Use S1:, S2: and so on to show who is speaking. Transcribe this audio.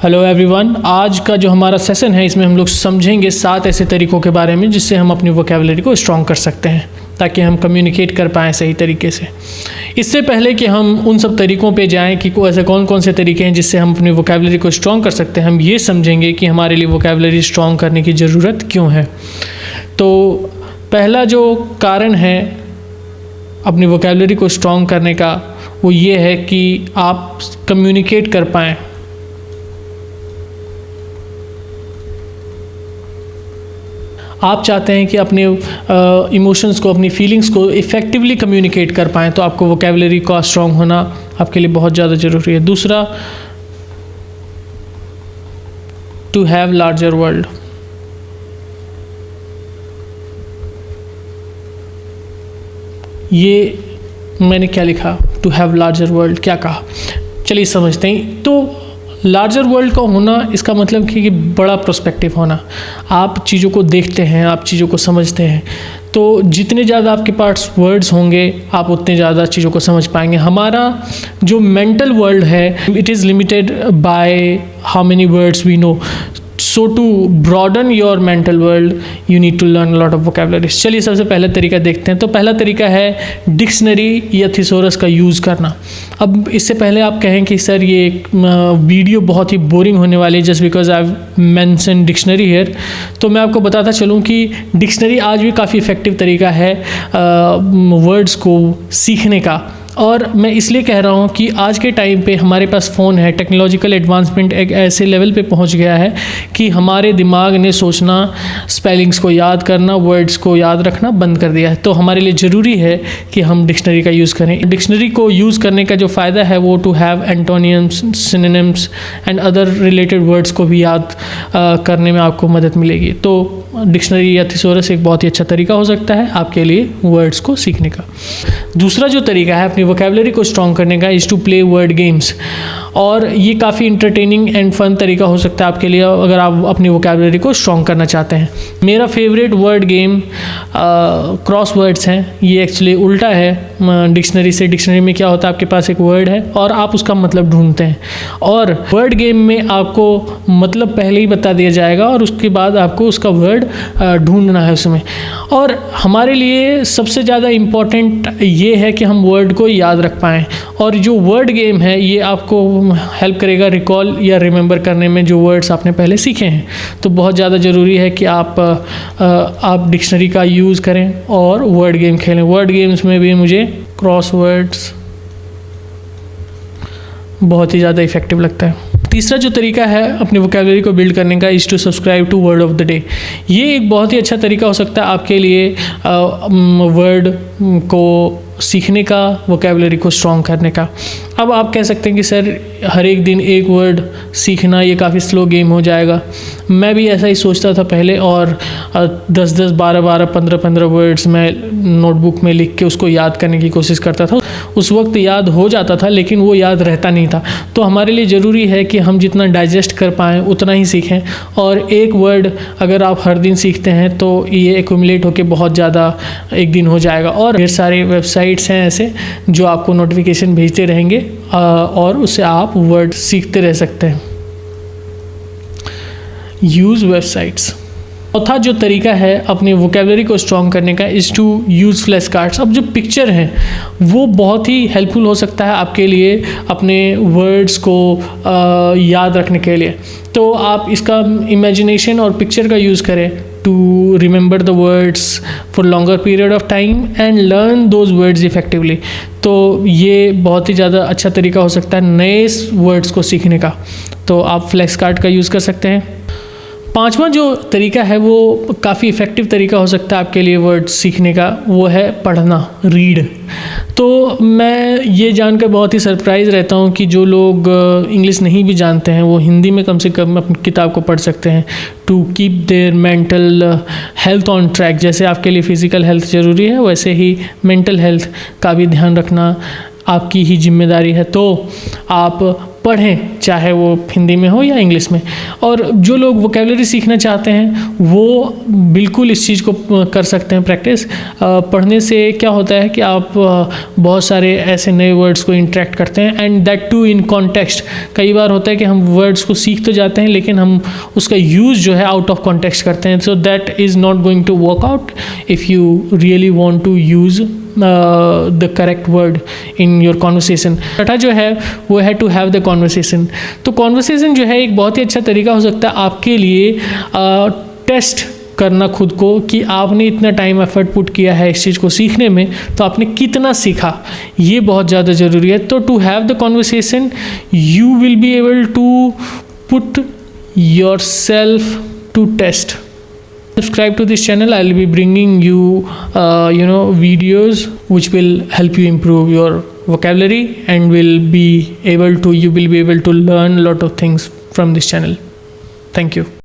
S1: Hello everyone, आज का जो हमारा सेशन है इसमें हम लोग समझेंगे 7 ऐसे तरीकों के बारे में जिससे हम अपनी वोकैबुलरी को स्ट्रॉन्ग कर सकते हैं ताकि हम कम्युनिकेट कर पाएँ सही तरीके से। इससे पहले कि हम उन सब तरीकों पे जाएं कि ऐसे कौन कौन से तरीके हैं जिससे हम अपनी वोकैबुलरी को स्ट्रॉन्ग कर सकते हैं, हम ये समझेंगे कि हमारे लिए वोकैबुलरी स्ट्रॉन्ग करने की ज़रूरत क्यों है। तो पहला जो कारण है अपनी वोकैबुलरी को स्ट्रॉन्ग करने का वो ये है कि आप कम्युनिकेट कर पाएँ। आप चाहते हैं कि अपने इमोशंस को, अपनी फीलिंग्स को इफ़ेक्टिवली कम्युनिकेट कर पाएँ, तो आपको वोकैबुलरी का स्ट्रॉन्ग होना आपके लिए बहुत ज़्यादा ज़रूरी है। दूसरा, टू हैव लार्जर वर्ल्ड। ये मैंने क्या लिखा, टू हैव लार्जर वर्ल्ड क्या कहा, चलिए समझते हैं। तो लार्जर वर्ल्ड का होना इसका मतलब कि बड़ा पर्सपेक्टिव होना। आप चीज़ों को देखते हैं, आप चीज़ों को समझते हैं, तो जितने ज़्यादा आपके पास वर्ड्स होंगे आप उतने ज़्यादा चीज़ों को समझ पाएंगे। हमारा जो मेंटल वर्ल्ड है it is limited by how many words we know. So to broaden your mental world you need to learn lot of vocabularies. चलिए सबसे पहला तरीका देखते हैं। तो पहला तरीका है डिक्शनरी या थिसोरस का यूज़ करना। अब इससे पहले आप कहें कि सर ये वीडियो बहुत ही बोरिंग होने वाली है just because I mention dictionary here, तो मैं आपको बताता चलूँ कि डिक्शनरी आज भी काफ़ी इफ़ेक्टिव तरीका है वर्ड्स को सीखने का। और मैं इसलिए कह रहा हूँ कि आज के टाइम पे हमारे पास फ़ोन है, टेक्नोलॉजिकल एडवांसमेंट एक ऐसे लेवल पे पहुँच गया है कि हमारे दिमाग ने सोचना, स्पेलिंग्स को याद करना, वर्ड्स को याद रखना बंद कर दिया है। तो हमारे लिए ज़रूरी है कि हम डिक्शनरी का यूज़ करें। डिक्शनरी को यूज़ करने का जो फ़ायदा है वो to have antonyms, synonyms and other related words को भी याद करने में आपको मदद मिलेगी। तो डिक्शनरी या थिसोरस एक बहुत ही अच्छा तरीका हो सकता है आपके लिए वर्ड्स को सीखने का। दूसरा जो तरीका है अपनी वोकैबुलरी को स्ट्रॉन्ग करने का is to play word games. और ये काफ़ी इंटरटेनिंग एंड फन तरीका हो सकता है आपके लिए अगर आप अपनी वोकैबुलरी को स्ट्रॉन्ग करना चाहते हैं। मेरा favourite word game cross words हैं। ये एक्चुअली उल्टा है डिक्शनरी से। डिक्शनरी में क्या होता है, आपके पास एक वर्ड है और आप उसका मतलब ढूंढते हैं, और वर्ड गेम में आपको मतलब पहले ही बता दिया जाएगा और उसके बाद आपको उसका वर्ड ढूंढना है उसमें। और हमारे लिए सबसे ज़्यादा इम्पॉर्टेंट ये है कि हम वर्ड को याद रख पाएँ, और जो वर्ड गेम है ये आपको हेल्प करेगा रिकॉल या रिमेंबर करने में जो वर्ड्स आपने पहले सीखे हैं। तो बहुत ज़्यादा ज़रूरी है कि आप डिक्शनरी का यूज़ करें और वर्ड गेम खेलें। वर्ड गेम्स में भी मुझे क्रॉस वर्ड्स बहुत ही ज़्यादा इफ़ेक्टिव लगता है। तीसरा जो तरीका है अपनी वोकैबुलरी को बिल्ड करने का is to subscribe to word of the day. ये एक बहुत ही अच्छा तरीका हो सकता है आपके लिए वर्ड को सीखने का, वोकैबुलरी को स्ट्रॉन्ग करने का। अब आप कह सकते हैं कि सर हर एक दिन एक वर्ड सीखना ये काफ़ी स्लो गेम हो जाएगा। मैं भी ऐसा ही सोचता था पहले, और 10-10, 12-12, 15-15 वर्ड्स मैं नोटबुक में लिख के उसको याद करने की कोशिश करता था। उस वक्त याद हो जाता था लेकिन वो याद रहता नहीं था। तो हमारे लिए ज़रूरी है कि हम जितना डाइजेस्ट कर पाएँ उतना ही सीखें, और एक वर्ड अगर आप हर दिन सीखते हैं तो ये एक्यूमुलेट होकर बहुत ज़्यादा एक दिन हो जाएगा। और ढेर सारे वेबसाइट्स हैं ऐसे जो आपको नोटिफिकेशन भेजते रहेंगे और उससे आप वर्ड सीखते रह सकते हैं। Use websites. चौथा जो तरीका है अपनी वोकैबुलरी को स्ट्रॉन्ग करने का is to use flash cards. अब जो पिक्चर हैं वो बहुत ही हेल्पफुल हो सकता है आपके लिए अपने वर्ड्स को याद रखने के लिए। तो आप इसका इमेजिनेशन और पिक्चर का यूज़ करें to remember the words for longer period of time and learn those words effectively. तो ये बहुत ही ज़्यादा अच्छा तरीका हो सकता है नए वर्ड्स को सीखने का। तो आप फ्लैश कार्ड का यूज़ कर सकते हैं। पांचवा जो तरीका है वो काफ़ी इफ़ेक्टिव तरीका हो सकता है आपके लिए वर्ड सीखने का, वो है पढ़ना, रीड। तो मैं ये जानकर बहुत ही सरप्राइज़ रहता हूँ कि जो लोग इंग्लिश नहीं भी जानते हैं वो हिंदी में कम से कम अपनी किताब को पढ़ सकते हैं to keep their mental health on track. जैसे आपके लिए फ़िज़िकल हेल्थ ज़रूरी है वैसे ही मेंटल हेल्थ का भी ध्यान रखना आपकी ही जिम्मेदारी है। तो आप पढ़ें, चाहे वो हिंदी में हो या इंग्लिश में। और जो लोग वोकेबलरी सीखना चाहते हैं वो बिल्कुल इस चीज़ को कर सकते हैं प्रैक्टिस। पढ़ने से क्या होता है कि आप बहुत सारे ऐसे नए वर्ड्स को इंटरेक्ट करते हैं, and that too in context. कई बार होता है कि हम वर्ड्स को सीख तो जाते हैं लेकिन हम उसका यूज़ जो है आउट ऑफ कॉन्टेक्स्ट करते हैं, so that is not going to work out if you really want to use the correct word in your conversation. छठा जो है वो है टू हैव द कॉन्वर्सेशन। तो कॉन्वर्सेशन जो है एक बहुत ही अच्छा तरीका हो सकता है आपके लिए टेस्ट करना खुद को कि आपने इतना टाइम एफर्ट पुट किया है इस चीज़ को सीखने में, तो आपने कितना सीखा, ये बहुत ज़्यादा ज़रूरी है। तो to have the conversation you will be able to put yourself to test. Subscribe to this channel. I'll be bringing you videos which will help you improve your vocabulary and you will be able to learn a lot of things from this channel. Thank you.